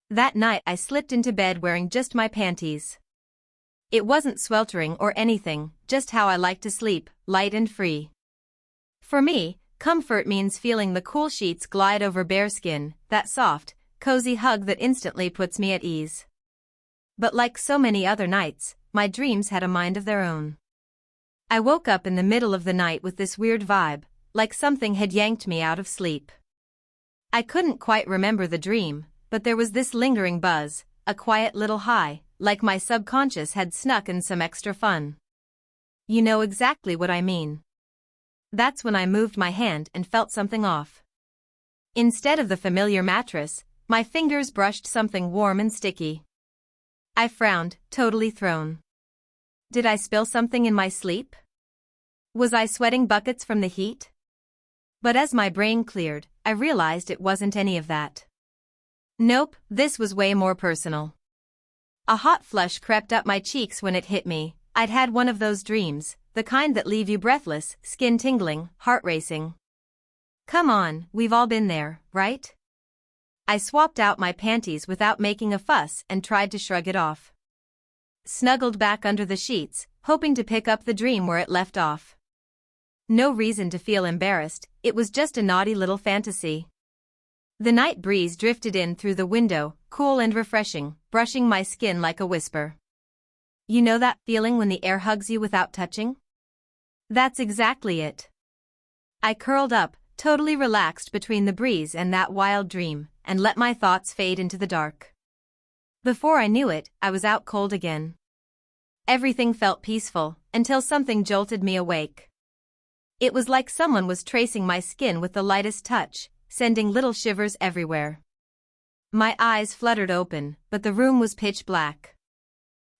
That night I slipped into bed wearing just my panties. It wasn't sweltering or anything, just how I like to sleep, light and free. For me, comfort means feeling the cool sheets glide over bare skin, that soft, cozy hug that instantly puts me at ease. But like so many other nights, my dreams had a mind of their own. I woke up in the middle of the night with this weird vibe, like something had yanked me out of sleep. I couldn't quite remember the dream, but there was this lingering buzz, a quiet little high, like my subconscious had snuck in some extra fun. You know exactly what I mean. That's when I moved my hand and felt something off. Instead of the familiar mattress, my fingers brushed something warm and sticky. I frowned, totally thrown. Did I spill something in my sleep? Was I sweating buckets from the heat? But as my brain cleared, I realized it wasn't any of that. Nope, this was way more personal. A hot flush crept up my cheeks when it hit me. I'd had one of those dreams, the kind that leave you breathless, skin tingling, heart racing. Come on, we've all been there, right? I swapped out my panties without making a fuss and tried to shrug it off. Snuggled back under the sheets, hoping to pick up the dream where it left off. No reason to feel embarrassed, it was just a naughty little fantasy. The night breeze drifted in through the window, cool and refreshing, brushing my skin like a whisper. You know that feeling when the air hugs you without touching? That's exactly it. I curled up, totally relaxed between the breeze and that wild dream, and let my thoughts fade into the dark. Before I knew it, I was out cold again. Everything felt peaceful, until something jolted me awake. It was like someone was tracing my skin with the lightest touch, sending little shivers everywhere. My eyes fluttered open, but the room was pitch black.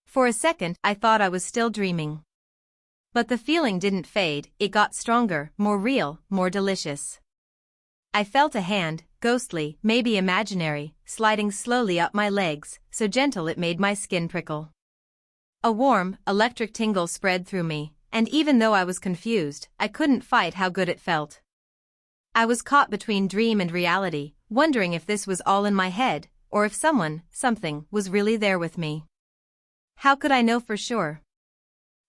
For a second, I thought I was still dreaming. But the feeling didn't fade, it got stronger, more real, more delicious. I felt a hand, ghostly, maybe imaginary, sliding slowly up my legs, so gentle it made my skin prickle. A warm, electric tingle spread through me, and even though I was confused, I couldn't fight how good it felt. I was caught between dream and reality, wondering if this was all in my head, or if someone, something, was really there with me. How could I know for sure?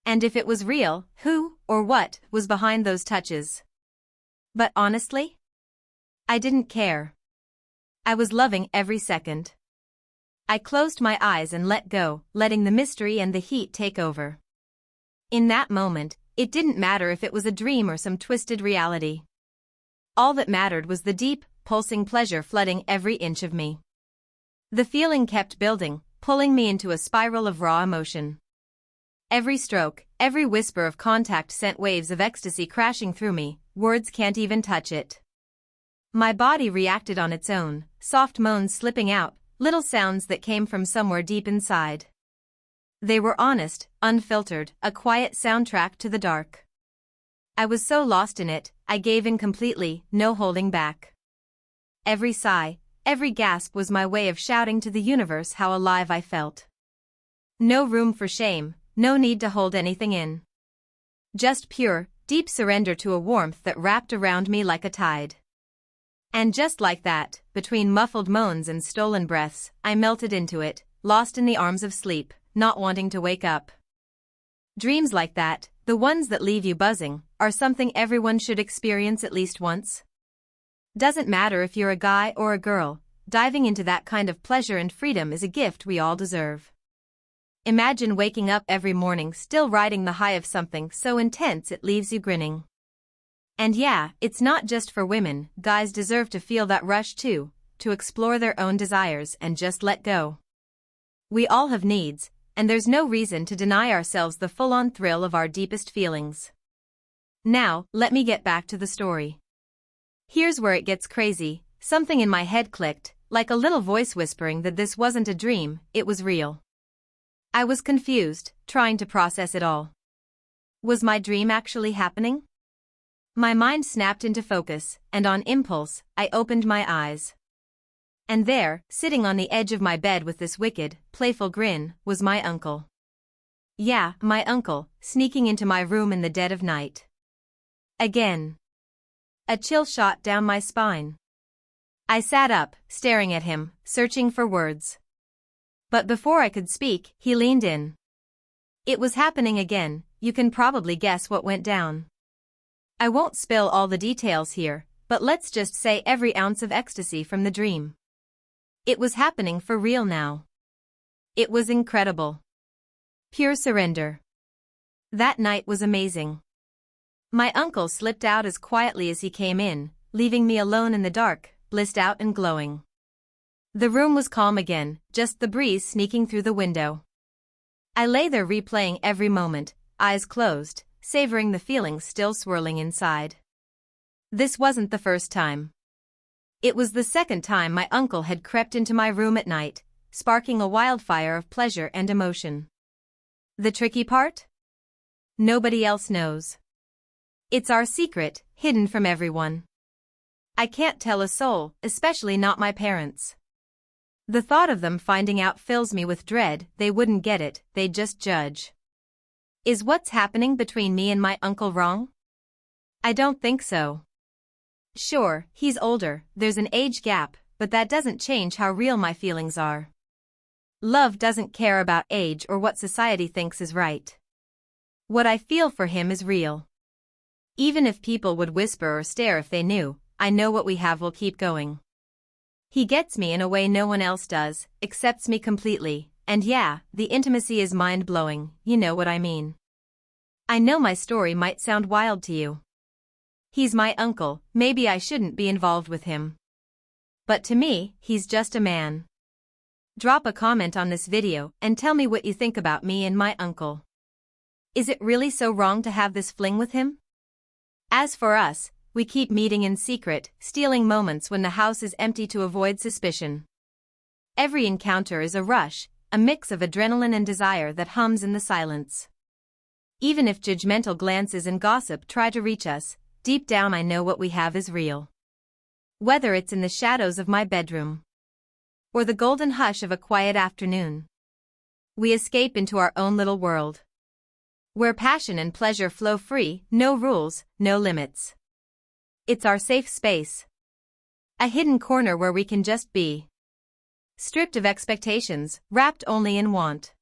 And if it was real, who, or what, was behind those touches? But honestly, I didn't care. I was loving every second. I closed my eyes and let go, letting the mystery and the heat take over. In that moment, it didn't matter if it was a dream or some twisted reality. All that mattered was the deep, pulsing pleasure flooding every inch of me. The feeling kept building, pulling me into a spiral of raw emotion. Every stroke, every whisper of contact sent waves of ecstasy crashing through me, words can't even touch it. My body reacted on its own, soft moans slipping out, little sounds that came from somewhere deep inside. They were honest, unfiltered, a quiet soundtrack to the dark. I was so lost in it, I gave in completely, no holding back. Every sigh, every gasp was my way of shouting to the universe how alive I felt. No room for shame, no need to hold anything in. Just pure, deep surrender to a warmth that wrapped around me like a tide. And just like that, between muffled moans and stolen breaths, I melted into it, lost in the arms of sleep, not wanting to wake up. Dreams like that, the ones that leave you buzzing, are something everyone should experience at least once. Doesn't matter if you're a guy or a girl, diving into that kind of pleasure and freedom is a gift we all deserve. Imagine waking up every morning still riding the high of something so intense it leaves you grinning. And yeah, it's not just for women, guys deserve to feel that rush too, to explore their own desires and just let go. We all have needs, and there's no reason to deny ourselves the full-on thrill of our deepest feelings. Now, let me get back to the story. Here's where it gets crazy. Something in my head clicked, like a little voice whispering that this wasn't a dream, it was real. I was confused, trying to process it all. Was my dream actually happening? My mind snapped into focus, and on impulse, I opened my eyes. And there, sitting on the edge of my bed with this wicked, playful grin, was my uncle. Yeah, my uncle, sneaking into my room in the dead of night. Again. A chill shot down my spine. I sat up, staring at him, searching for words. But before I could speak, he leaned in. It was happening again. You can probably guess what went down. I won't spill all the details here, but let's just say every ounce of ecstasy from the dream. It was happening for real now. It was incredible. Pure surrender. That night was amazing. My uncle slipped out as quietly as he came in, leaving me alone in the dark, blissed out and glowing. The room was calm again, just the breeze sneaking through the window. I lay there replaying every moment, eyes closed, savoring the feelings still swirling inside. This wasn't the first time. It was the second time my uncle had crept into my room at night, sparking a wildfire of pleasure and emotion. The tricky part? Nobody else knows. It's our secret, hidden from everyone. I can't tell a soul, especially not my parents. The thought of them finding out fills me with dread. They wouldn't get it, they'd just judge. Is what's happening between me and my uncle wrong? I don't think so. Sure, he's older, there's an age gap, but that doesn't change how real my feelings are. Love doesn't care about age or what society thinks is right. What I feel for him is real. Even if people would whisper or stare if they knew, I know what we have will keep going. He gets me in a way no one else does, accepts me completely, and yeah, the intimacy is mind-blowing, you know what I mean. I know my story might sound wild to you. He's my uncle, maybe I shouldn't be involved with him. But to me, he's just a man. Drop a comment on this video and tell me what you think about me and my uncle. Is it really so wrong to have this fling with him? As for us, we keep meeting in secret, stealing moments when the house is empty to avoid suspicion. Every encounter is a rush, a mix of adrenaline and desire that hums in the silence. Even if judgmental glances and gossip try to reach us, deep down I know what we have is real. Whether it's in the shadows of my bedroom or the golden hush of a quiet afternoon, we escape into our own little world, where passion and pleasure flow free, no rules, no limits. It's our safe space. A hidden corner where we can just be. Stripped of expectations, wrapped only in want.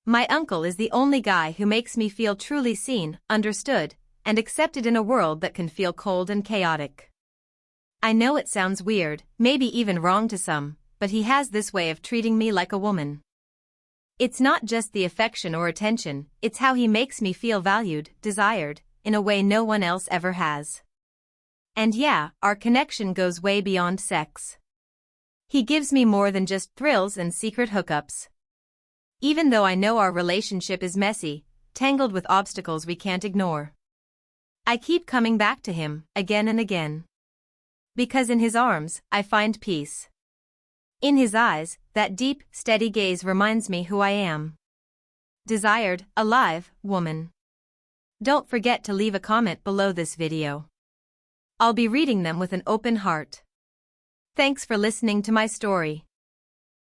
My uncle is the only guy who makes me feel truly seen, understood, and accepted in a world that can feel cold and chaotic. I know it sounds weird, maybe even wrong to some, but he has this way of treating me like a woman. It's not just the affection or attention, it's how he makes me feel valued, desired, in a way no one else ever has. And yeah, our connection goes way beyond sex. He gives me more than just thrills and secret hookups. Even though I know our relationship is messy, tangled with obstacles we can't ignore, I keep coming back to him, again and again. Because in his arms, I find peace. In his eyes, that deep, steady gaze reminds me who I am. Desired, alive, woman. Don't forget to leave a comment below this video. I'll be reading them with an open heart. Thanks for listening to my story.